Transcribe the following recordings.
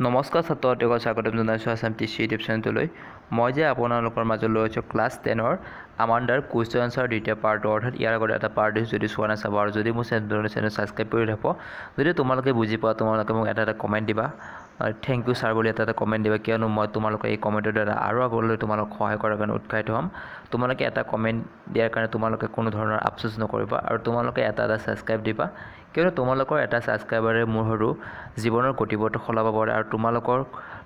নমস্কাৰ ছাত্ৰসকলক স্বাগতম জনাইছোঁ আছাম টিচি ইউটিউব চেনেলটোলৈ। মই যে আপোনালোকৰ মাজত লৈ আছোঁ ক্লাছ 10ৰ আমাণ্ডাৰ কুৱেশ্যন আনচাৰ দ্বিতীয় পাৰ্টটো, অৰ্থাৎ ইয়াৰ আগতে এটা পাৰ্ট যদি চোৱা নাচাব আৰু যদি মোৰ চেনেল ছাবস্ক্ৰাইব কৰি থাকক, যদি তোমালোকে বুজি পোৱা তোমালোকে মোক এটা কমেণ্ট দিবা, থেংক ইউ ছাৰ বুলি এটা কমেণ্ট দিবা, কিয়নো মই তোমালোকে এই কমেণ্টৰ দ্বাৰা আৰু আগলৈ তোমালোক সহায় কৰাৰ কাৰণে উৎসাহিত হ'ম। তোমালোকে এটা কমেণ্ট দিয়াৰ কাৰণে তোমালোকে কোনো ধৰণৰ আফচোচ নকৰিবা আৰু তোমালোকে এটা ছাবস্ক্ৰাইব দিবা, কিয়নো তোমালোকৰ এটা ছাবস্ক্ৰাইবাৰে মোৰ সৰু জীৱনৰ গতিপথ সলাব পাৰে আৰু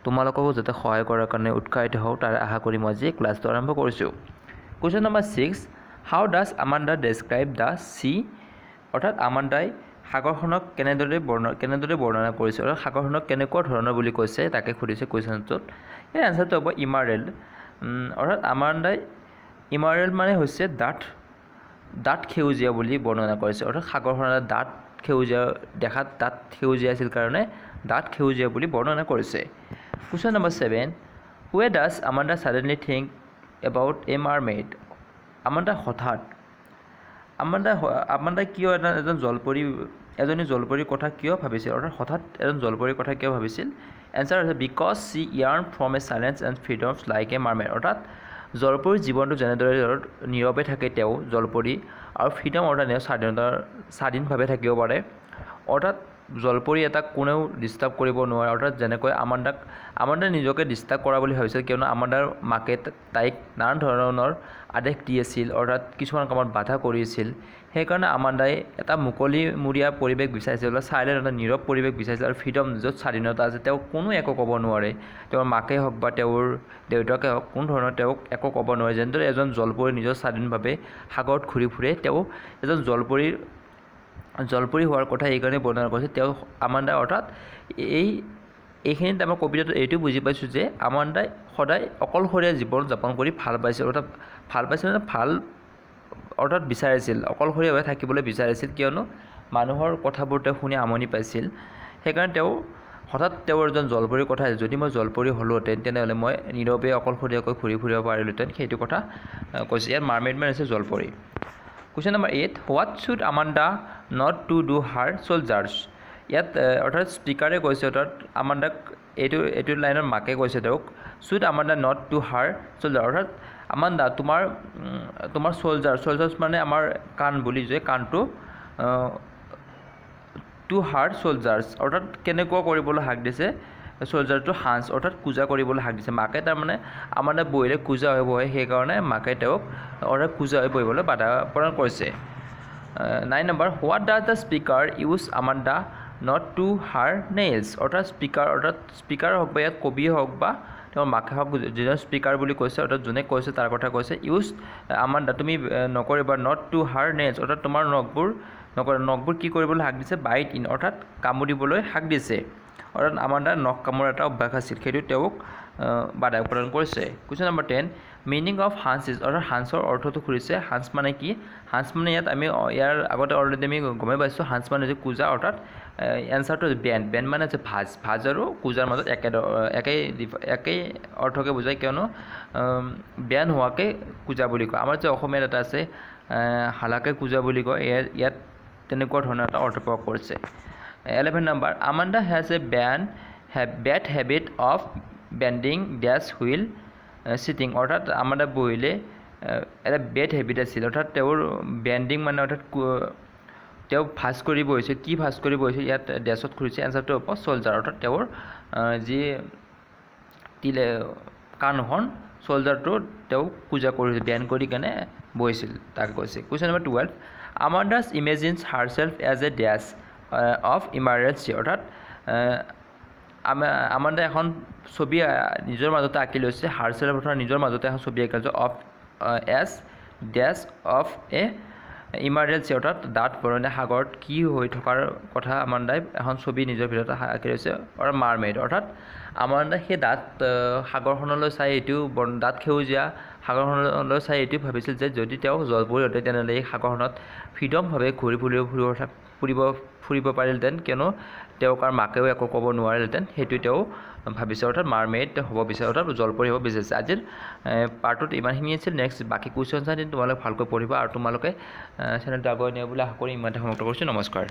তোমালোককো যাতে সহায় কৰাৰ কাৰণে উৎসাহিত হওঁ তাৰ আশা কৰি মই আজি ক্লাছটো আৰম্ভ কৰিছোঁ। Question number 6, how does Amanda describe the C, অৰ্থাৎ আমাণ্ডাই সাগৰখনক কেনেদৰে বৰ্ণনা কৰিছে, অৰ্থাৎ সাগৰখনক কেনেকুৱা ধৰণৰ বুলি কৈছে তাকে সুধিছে কুৱেশ্যনটোত। এই এনচাৰটো হ'ব ইমাৰেল। অৰ্থাৎ আমাণ্ডাই ইমাৰেল মানে হৈছে ডাঠ সেউজীয়া বুলি বৰ্ণনা কৰিছে, অৰ্থাৎ সাগৰখনৰ ডাঠ সেউজীয়া, দেখাত ডাঠ সেউজীয়া আছিল কাৰণে ডাঠ সেউজীয়া বুলি বৰ্ণনা কৰিছে। Question number 7, why does Amanda suddenly think about a mermaid, আমাণ্ডাই কিয় এজনী জলপৰীৰ কথা কিয় ভাবিছিল, অৰ্থাৎ হঠাৎ এজন জলপৰীৰ কথা কিয় ভাবিছিল? এনচাৰ হৈছে because she yearns from a silence and freedoms like a mermaid, অৰ্থাৎ জলপৰীৰ জীৱনটো যেনেদৰে নীৰৱে থাকে তেওঁ জলপৰী আৰু ফ্ৰীডম অৰ্থাৎ স্বাধীনভাৱে থাকিব পাৰে, অৰ্থাৎ জলপৰী এটাক কোনেও ডিষ্টাৰ্ব কৰিব নোৱাৰে। অৰ্থাৎ যেনেকৈ আমাণ্ডাই নিজকে ডিষ্টাৰ্ব কৰা বুলি ভাবিছিল, কিয়নো আমাণ্ডাৰ মাকে তাইক নানান ধৰণৰ আদেশ দি আছিল, অৰ্থাৎ কিছুমান কামত বাধা কৰিছিল। সেইকাৰণে আমাণ্ডাই এটা মুকলিমূৰীয়া পৰিৱেশ বিচাৰিছিল, অৰ্থাৎ চাইলেণ্ট এটা নীৰৱ পৰিৱেশ বিচাৰিছিল আৰু ফ্ৰীডম, য'ত স্বাধীনতা আছে, তেওঁক কোনো একো ক'ব নোৱাৰে, তেওঁৰ মাকে হওক বা তেওঁৰ দেউতাকে হওক কোনো ধৰণৰ তেওঁক একো ক'ব নোৱাৰে। যেনেদৰে এজন জলপৰী নিজৰ স্বাধীনভাৱে সাগৰত ঘূৰি ফুৰে, তেওঁ এজন জলপৰী হোৱাৰ কথা এইকাৰণে বৰ্ণনা কৰিছে তেওঁ আমাণ্ডাই। অৰ্থাৎ এইখিনিত আমাৰ কবিতাটো এইটো বুজি পাইছোঁ যে আমাণ্ডাই সদায় অকলশৰীয়া জীৱন যাপন কৰি ভাল পাইছিল, অৰ্থাৎ বিচাৰিছিল, অকলশৰীয়াভাৱে থাকিবলৈ বিচাৰিছিল, কিয়নো মানুহৰ কথাবোৰ তেওঁ শুনি আমনি পাইছিল। সেইকাৰণে তেওঁৰ এজন জলপৰীৰ কথা, যদি মই জলপৰী হ'লোহেঁতেন তেনেহ'লে মই নীৰৱে অকলশৰীয়াকৈ ঘূৰি ফুৰিব পাৰিলোহেঁতেন, সেইটো কথা কৈছে। ইয়াত মাৰমেইড মানে হৈছে জলপৰী। Question number 8, what should Amanda not to do her shoulders, ইয়াত অৰ্থাৎ স্পীকাৰে কৈছে, অৰ্থাৎ আমাণ্ডাক এইটো লাইনৰ মাকে কৈছে তেওঁক, শ্বুড আমাণ্ডা নট টু হাৰ ছলজাৰ, অৰ্থাৎ আমাণ্ডা তোমাৰ ছলজাৰ্ছ মানে আমাৰ কাণ বুলি যে কাণটো টু হাৰ ছলজাৰ্ছ, অৰ্থাৎ কেনেকুৱা কৰিবলৈ হাক দিছে ছলজাৰটো হাঞ্চ, অৰ্থাৎ পূজা কৰিবলৈ হাক দিছে। মাকে তাৰমানে আমাণ্ডা বহিলে পূজা হৈ বহে, সেইকাৰণে মাকে তেওঁক অৰ্থাৎ পূজা হৈ বহিবলৈ বাধা প্ৰদান কৰিছে। 9 number, what does the speaker use Amanda not two her nails, অৰ্থাৎ স্পীকাৰ হওক বা ইয়াত কবিয়ে হওক বা তেওঁৰ মাকে হওক, যিজন স্পীকাৰ বুলি কৈছে, অৰ্থাৎ যোনে কৈছে তাৰ কথা কৈছে, ইউজ আমাণ্ডা তুমি নকৰিবা নট টু হাৰ নেইলছ, অৰ্থাৎ তোমাৰ নখবোৰ কি কৰিবলৈ হাক দিছে? বাইট ইন, অৰ্থাৎ কামুৰিবলৈ হাক দিছে। অৰ্থাৎ আমাণ্ডাৰ নখ কামোৰা এটা অভ্যাস আছিল, সেইটো তেওঁক বাধা প্ৰদান কৰিছে। Question number 10, meaning of hunch is, অৰ্থাৎ হাঞ্চৰ অৰ্থটো সুধিছে। হাঞ্চ মানে কি? হাঞ্চ মানে ইয়াত আমি ইয়াৰ আগতে অলৰেডি আমি গমেই পাইছোঁ, হাঞ্চ মানে হৈছে কুজা, অৰ্থাৎ এনচাৰটো বেন মানে হৈছে ভাজ আৰু কুজাৰ মাজত একেই অৰ্থকে বুজায়, কিয়নো বেন হোৱাকে কুজা বুলি কয়। আমাৰ যে অসমীয়াত এটা আছে হালাকে কুজা বুলি কয়, ইয়াত তেনেকুৱা ধৰণৰ এটা অৰ্থ প্ৰয়োগ কৰিছে। 11 নম্বৰ, Amanda has a bad habit of bending desk while sitting, অৰ্থাৎ আমাণ্ডা বহিলে এটা বেড হেবিট আছিল, অৰ্থাৎ তেওঁৰ বেণ্ডিং মানে অৰ্থাৎ তেওঁ ভাজ কৰি বহিছিল। কি ভাজ কৰি বহিছিল ইয়াত ডেছত খুলিছে? এনচাৰটো হ'ব ছলজাৰ, অৰ্থাৎ তেওঁৰ যি কাণখন ছলজাৰটো তেওঁ পূজা কৰিছিল, বেন কৰি কেনে বহিছিল, তাকে কৈছে। Question number 12, Amanda's imagines herself as a dash of emerald sea, অৰ্থাৎ আমাণ্ডাই এখন ছবি নিজৰ মাজতে আঁকি লৈছে, হাৰছেল্ফ অৰ্থাৎ নিজৰ মাজতে এখন ছবি আঁকি লৈছে, of as dash of a emerald sea, অৰ্থাৎ ডাঠ বৰণীয়া সাগৰত কি হৈ থকাৰ কথা আমাণ্ডাই এখন ছবি নিজৰ ভিতৰতে আঁকি লৈছে, অৰ্থাৎ মাৰমেইড, অৰ্থাৎ আমাণ্ডাই সেই ডাঠ সাগৰখনলৈ চাই ডাঠ সেউজীয়া সাগৰখনলৈ চাই এইটো ভাবিছিল যে যদি তেওঁ জলপৰী হতে তেনেহ'লে এই সাগৰখনত ফ্ৰীডমভাৱে ঘূৰি ফুৰিব পাৰিলহেঁতেন, কিয়নো তেওঁক আৰু মাকেও একো ক'ব নোৱাৰিলহেঁতেন, সেইটো তেওঁ ভাবিছে, অৰ্থাৎ মাৰমেইড হ'ব বিচাৰে, অৰ্থাৎ জলপৰী হ'ব বিচাৰিছে। আজিৰ পাৰ্টটোত ইমানখিনি আছিল। নেক্সট বাকী কুৱেশ্যন চাই তোমালোকে ভালকৈ পঢ়িবা আৰু তোমালোকে চেনেলটো আগুৱাই নিয়া বুলি আশা কৰি ইমানতে সমাপ্ত কৰিছোঁ। নমস্কাৰ।